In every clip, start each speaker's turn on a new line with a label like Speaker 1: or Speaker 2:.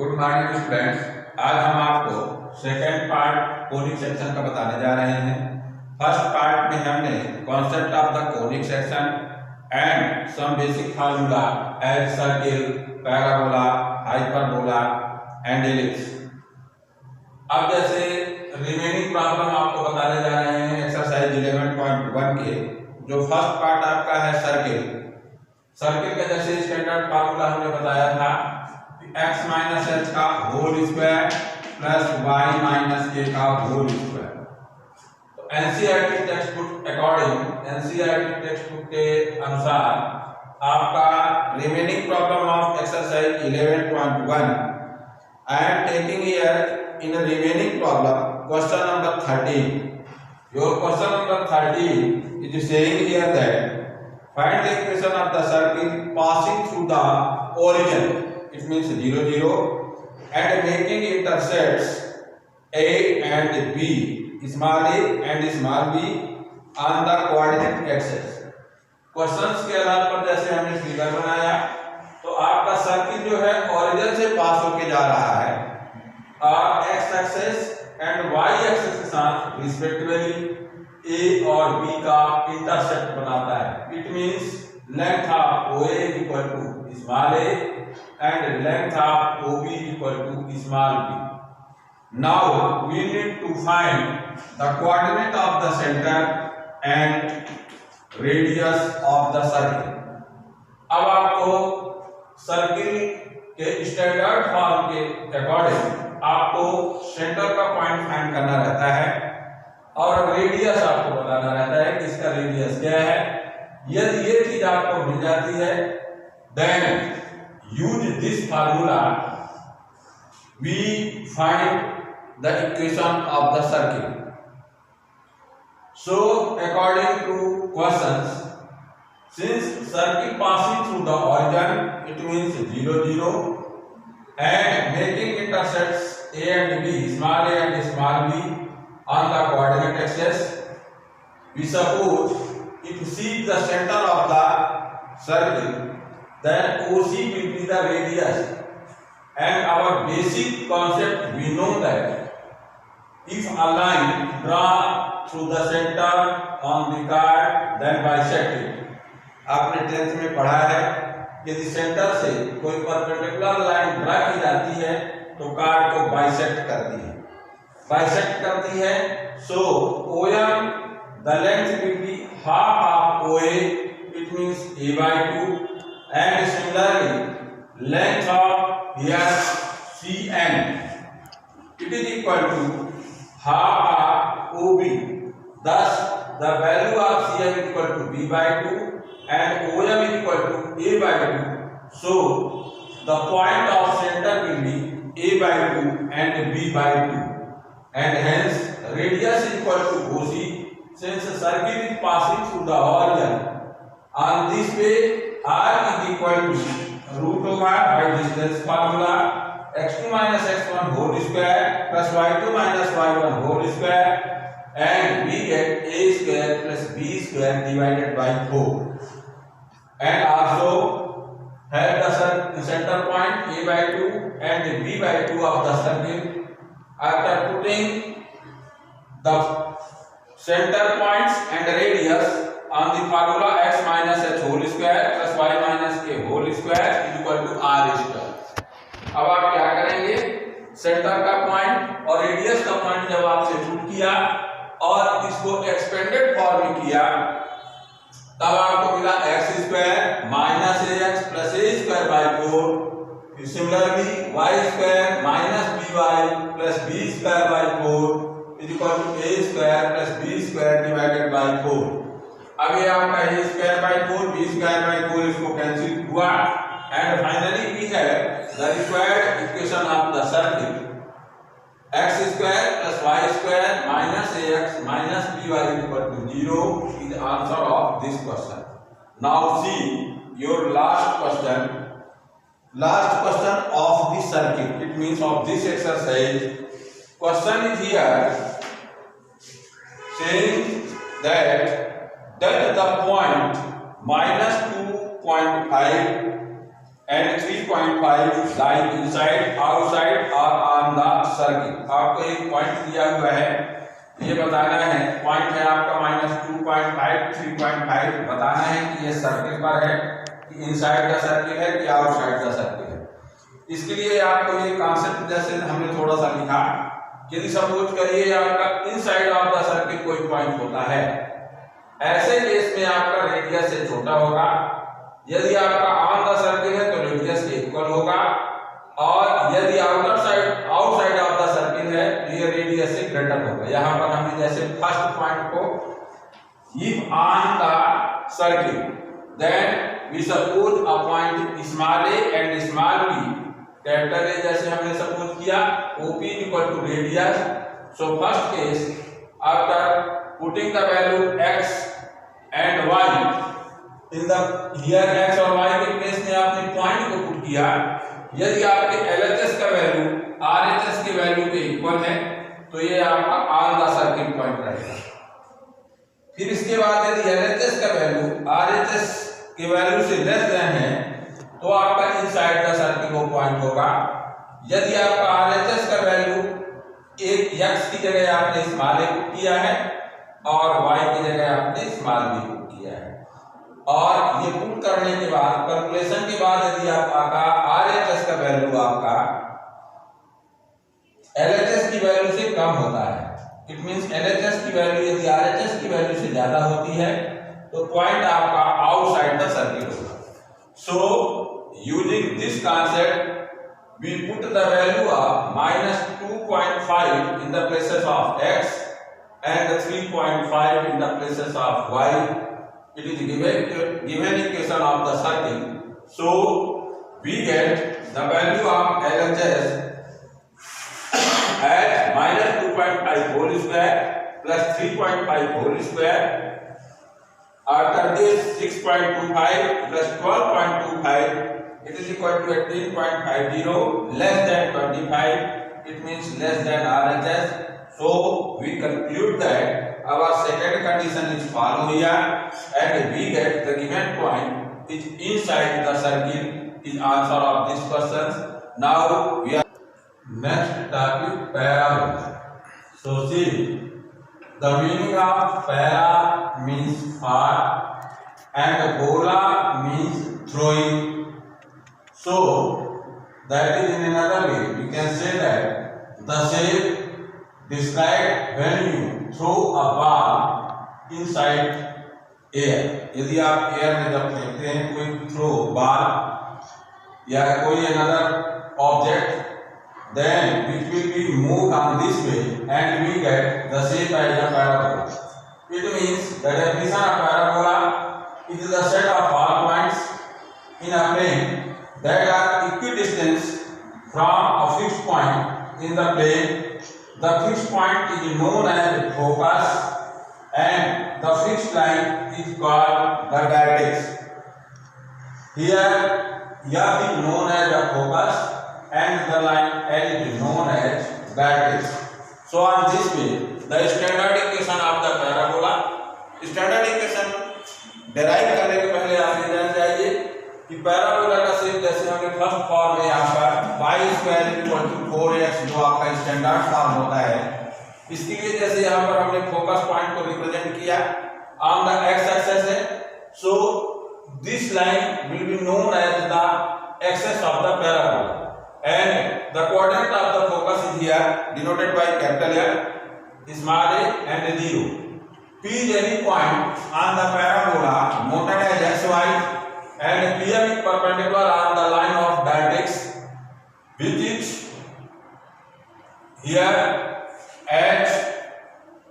Speaker 1: Good morning students. आज हम आपको सेकेंड पार्ट कोनिक सेक्शन का बताने जा रहे हैं। फर्स्ट पार्ट में हमने concept of the conic section and some basic formula as circle, parabola, hyperbola and ellipse. अब जैसे रिमेनिंग प्रॉब्लम आपको बताने जा रहे हैं एक्सरसाइज 11.1 के, जो फर्स्ट पार्ट आपका है सर्किल। सर्किल का जैसे स्टैंडर्ड फार्मूला हमने बताया था x माइनस एच का whole square plus y minus K का होल स्क्वायर। तो NCERT textbook according, NCERT textbook के अनुसार आपका remaining problem of exercise 11.1 I am taking here in remaining problem question number 13. Your question number 13 is saying here that find the equation of the circle passing through the origin. It means 0, 0 and making intersects A and B, small a and small b on the coordinate axis. Questions के आधार पर जैसे हमने figure बनाया तो आपका circle जो है origin से पास होके जा रहा है और X axis and Y axis के साथ रिस्पेक्टिवली ए और बी का इंटरसेक्ट बनाता है। It means length of OA equal to small a and length of OB equal to small b. Now we need to find the coordinate of the center and radius of the circle. अब आपको circle के standard form के according आपको centre का point find करना रहता है और रेडियस आपको बताना रहता है कि इसका रेडियस क्या है। यदि ये चीज आपको मिल जाती है then use this formula we find the equation of the circle. So according to questions, since circle passing through the origin, it means 0, 0 and making intersects A and B, small a and small b on the coordinate axis, we suppose if C is the center of the circle, then OC will be the radius, and our basic concept we know that if a line drawn through the center on the card then bisect it. आपने 10th में पढ़ा है यदि centre से कोई perpendicular line draw की जाती है तो कार्ड को बाइसेक्ट करती है। सो OM the length will be half of OA, it means A/2 and similarly length of here CN it is equal to half of OB. Thus the value of CN is equal to B/2 and OM is equal to A/2. So the point of center will be A/2 and B/2 and hence radius is equal to OC. Since the circle is passing through the origin, on this way R is equal to root over by distance formula x2 minus x1 whole square plus y2 minus y1 whole square and we get a square plus b square divided by 4 and also have the center point A/2 and B/2 of the circle. After putting the center points and radius on the formula x minus h whole square plus y minus k whole square is equal to r square. अब आप क्या करेंगे, centre का point और radius का point जब आपसे put किया और इसको एक्सपेंडेड फॉर्म में किया तब आपको मिला x square minus ax plus a square by 4। Similarly y square minus by plus b square by 4 is equal to a square plus b square divided by 4। अब ये आपका a square by 4 b square by 4 इसको cancel हुआ and finally we have the required equation of the circle x square plus y square minus ax minus by equal to 0 is answer of this question. Now see your last question of this circle, it means of this exercise. Question is here saying that the point minus 2.5 and 3.5 lie inside outside आपको एक point दिया हुआ है, ये बताना है, point है आपका -2.5 3.5, बताना है कि ये सर्किल पर है कि इनसाइड द सर्किल है कि आउटसाइड द सर्किल है। इसके लिए आपको ये कॉन्सेप्ट जैसे हमने थोड़ा सा लिखा, यदि सपोज करिए आपका इनसाइड ऑफ द सर्किल कोई पॉइंट होता है, ऐसे केस में आपका रेडियस से छोटा होगा। यदि आपका ऑन द सर्किल है तो रेडियस के इक्वल होगा, और यदि आउटसाइड ऑफ द सर्किल है तो ये रेडियस से ग्रेटर होगा। यहाँ पर हमने जैसे फर्स्ट पॉइंट को, if on the circle then we suppose a point small a and small b, capital A जैसे हमने सपोज किया OP equal to radius. So first case after putting the value x and y in the here x और y के place में आपने point को put किया। यदि आपके LHS का वैल्यू RHS की वैल्यू के इक्वल है तो ये आपका ऑन द सर्किल पॉइंट रहेगा। फिर इसके बाद यदि LHS का वैल्यू RHS की वैल्यू से लेस देन है तो आपका इनसाइड द सर्किल वो पॉइंट होगा। यदि आपका RHS का वैल्यू एक x की जगह आपने स्मॉल a पुट किया है और y की जगह आपने स्मॉल b पुट किया है, और ये पुट करने के बाद कैलकुलेशन के बाद यदि आपका RHS का वैल्यू आपका LHS की वैल्यू से कम होता है, इट मींस LHS की वैल्यू यदि RHS की वैल्यू से ज्यादा होती है तो पॉइंट आपका आउटसाइड द सर्किल होगा। So using this concept we put the value of -2.5 in the places of x and 3.5 in the places of y. It is given equation of the circle. So we get the value of LHS at -2.5 whole square plus 3.5 whole square. After this 6.25 plus 12.25, it is equal to 18.50 less than 25. It means less than RHS. So we conclude that our second condition is follow here, and we get the given point is inside the circle is answer of this question. Now we are next topic, parabola. So see, the meaning of para means far and bola means throwing. So that is in another way we can say that the shape described when you throw a ball inside air. यदि आप air में जब फेंकते हैं कोई throw ball या कोई another object, then it will be moved on this way and we get the shape as a parabola. It means the definition of parabola is the set of all points in a plane that are equidistant from a fixed point in the plane. The fixed point is known as the focus and the fixed line is called the vertex. Here F is known as the focus and the line L is known as vertex. So on this way the standard equation of the parabola, standard equation derive करने के पहले आप ये जान जाइए कि parabola का shape जैसे हमने फर्स्ट फॉर्म में यहाँ पर y² = 4x जो आपका स्टैंडर्ड फॉर्म होता है, इसके लिए जैसे यहाँ पर हमने फोकस पॉइंट को रिप्रेजेंट किया ऑन द x एक्सिस है, so this line will be known as the axis of the parabola and the coordinate of the focus is here denoted by capital L, small a and 0. P is any point on the parabola noted as xy and PM is perpendicular on the line of vertex which is here as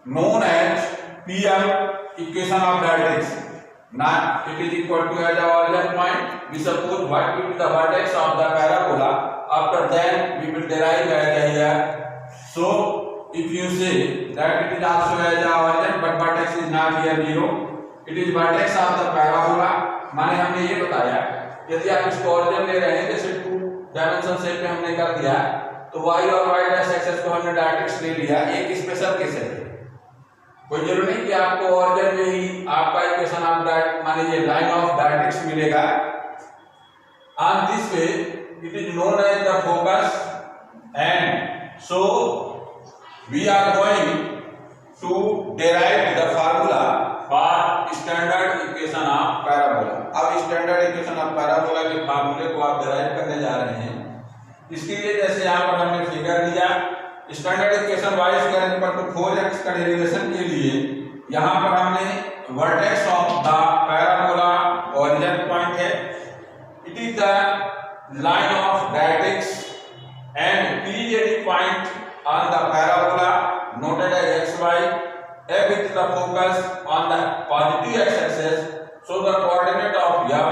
Speaker 1: known as PM equation of vertex. Now it is equal to as the origin point. We suppose what will be the vertex of the parabola. After that we will derive as here. So if you say that it is also as the origin but vertex is not here 0, it is vertex of the parabola. माने हमने ये बताया यदि आप इसको origin ले रहे हैं जैसे 2 डायमेंशन शेप में हमने कर दिया तो y और y डैश एक्सिस को हमने डायरेक्ट ले लिया, एक स्पेशल केस है, कोई जरूरी नहीं कि आपको ऑरिजिन में ही आपका इक्वेशन ऑफ डायरेक्ट मान लीजिए लाइन ऑफ डायरेक्ट्स मिलेगा। On this way it is known as the focus and so we are going to derive the formula for standard equation of parabola. अब standard equation of parabola के फार्मूले को आप derive करने जा रहे हैं। इसके लिए जैसे यहाँ पर हमने फिगर दिया, standard equation y square equal to 4x का डेरिवेशन के लिए यहाँ पर हमने vertex of the parabola origin point है, it is the line of directrix and p is any point on the parabola noted as xy, f is the focus on the positive x-axis, so the coordinate of f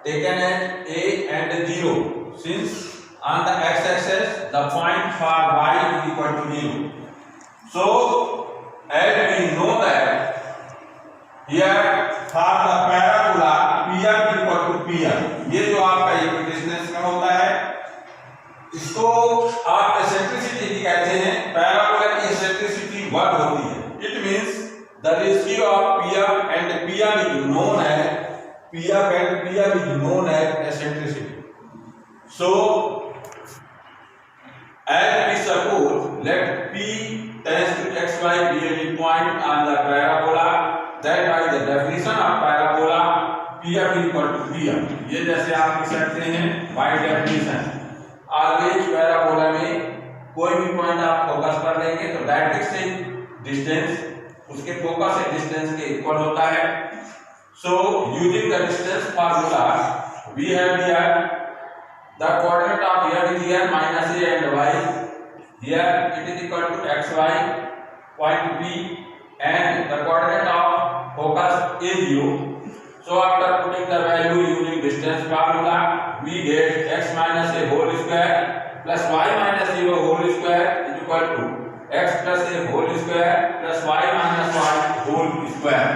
Speaker 1: taken as a and 0, since on the x-axis the point for y is equal to 0. So as we know that here for the parabola pr is equal to pr, ये जो आपका equidistance में होता है इसको आप eccentricity कहते हैं। पैराबोला की एसेंट्रिसिटी 1 होती है। It means the ratio of pr and pr is known as eccentricity. So as we suppose let p tends to xy be any point on the parabola, that by the definition of parabola pr is equal to pr, ये जैसे आप लिख सकते हैं by definition। Always parabola में कोई भी point आप फोकस कर लेंगे तो डायरेक्ट्रिक्स से डिस्टेंस उसके फोकस से डिस्टेंस के इक्वल होता है। So using the distance formula we have here the coordinate of here is here minus a and y, here it is equal to xy point p and the coordinate of focus is 0. So after putting the value using distance formula we get x minus a whole square plus y minus 0 whole square is equal to x plus a whole square plus y minus 1 whole square.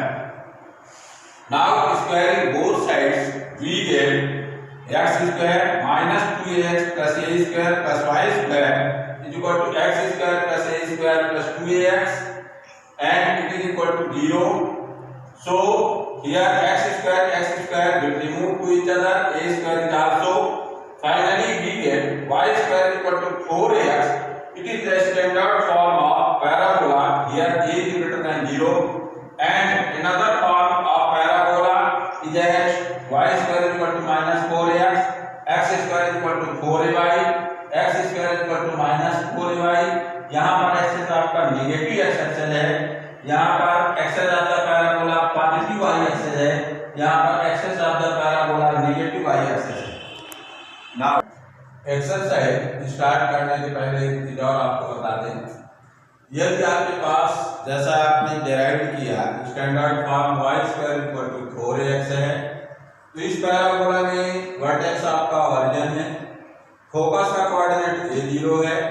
Speaker 1: Now squaring both sides we get x square minus 2ax plus a square plus y square is equal to x square plus a square plus 2ax and it is equal to 0. So here x square will remove to each other, a square is also. Finally we get y square equal to 4ax. It is the standard form of parabola. Here a is greater than 0 and another form of parabola is as y square equal to minus 4ax, x square equal to 4ay, x square equal to minus 4ay। यहाँ पर access आपका negative access है, यहाँ पर axis of the parabola positive Y axis है, यहाँ पर axis of the parabola negative Y axis है। नाउ एक्सरसाइज स्टार्ट करने के पहले एक चीज और आपको बता दें, यदि आपके पास जैसा आपने डेराइव किया standard form y square equal to 4ax है, तो इस पैराबोला में वर्टेक्स आपका ओरिजिन है, फोकस का कोऑर्डिनेट a0 है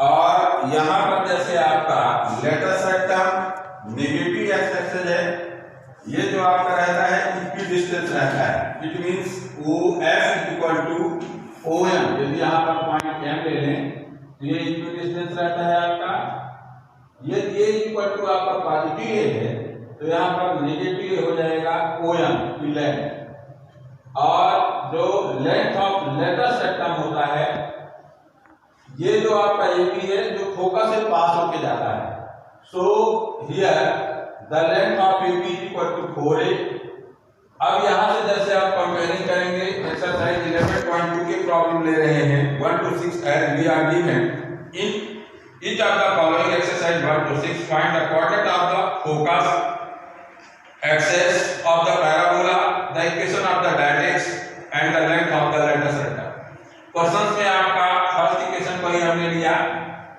Speaker 1: और यहाँ पर जैसे आपका latus rectum negative X axis है, ये जो आपका रहता है इक्विडिस्टेंस रहता है। It means OF equal to OM, यदि यहाँ पर पॉइंट M ले लें तो ये इक्विडिस्टेंस रहता है आपका। यदि ये इक्वल टू आपका पॉजिटिव है तो यहाँ पर नेगेटिव हो जाएगा OM की लेंथ, और जो लेंथ ऑफ लेटेस्ट रेक्टम होता है ये जो आपका AB है जो फोकस से पास होके जाता है। So here the length of AB is equal to 4a। अब यहाँ से जैसे आप कंपेयरिंग करेंगे एक्सरसाइज 11.2 के प्रॉब्लम ले रहे हैं 1 to 6 as we are given in each of the following exercise 1 to 6 find the coordinate of the focus axis of the parabola, the equation of the directrix and the length of the latus rectum. Questions में आपका first equation को ही हमने लिया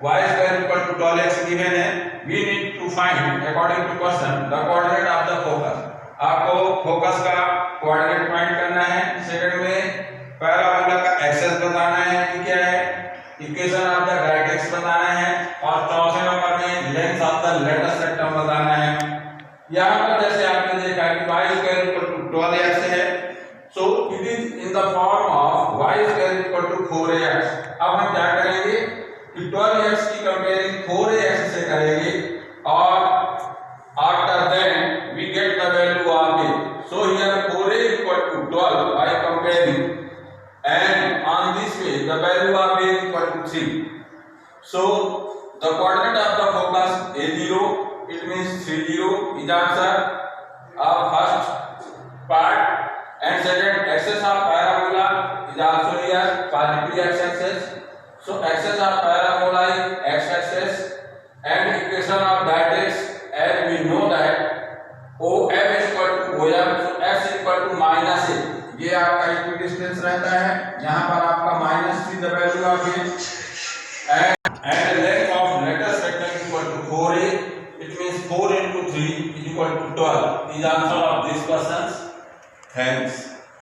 Speaker 1: y square equal to 12x given है, we need to find according to question the coordinate of the focus। आपको focus का coordinate find करना है, सेकंड में पैराबोला का एक्सेस बताना है कि क्या है, इक्वेशन ऑफ द डायरेक्ट्रिक्स बताना है और चौथे नंबर में length of the latus rectum बताना है। यहाँ पर जैसे आपने देखा कि y square equal to 12x है, so it is in the form of y square equal to 4ax। अब हम क्या करेंगे कि 12x की कंपेयरिंग 4ax से करेंगे और after then we get the value of a। So here 4a equal to 12 by comparing, and on this way the value of a is equal to 3। So The coordinate of the focus A0, it means 30 is answer of first part, and second axis of parabola is also here, positive x-axis. So axis of parabola is x-axis, and equation of that is, as we know that OF is equal to OM, so x is equal to -a. ये आपका equidistance रहता है, यहाँ पर आपका -c the value of a, and length of lattice rectangle is equal to 4a. It means 4 into 3 is equal to 12. Is answer of these questions. Thanks.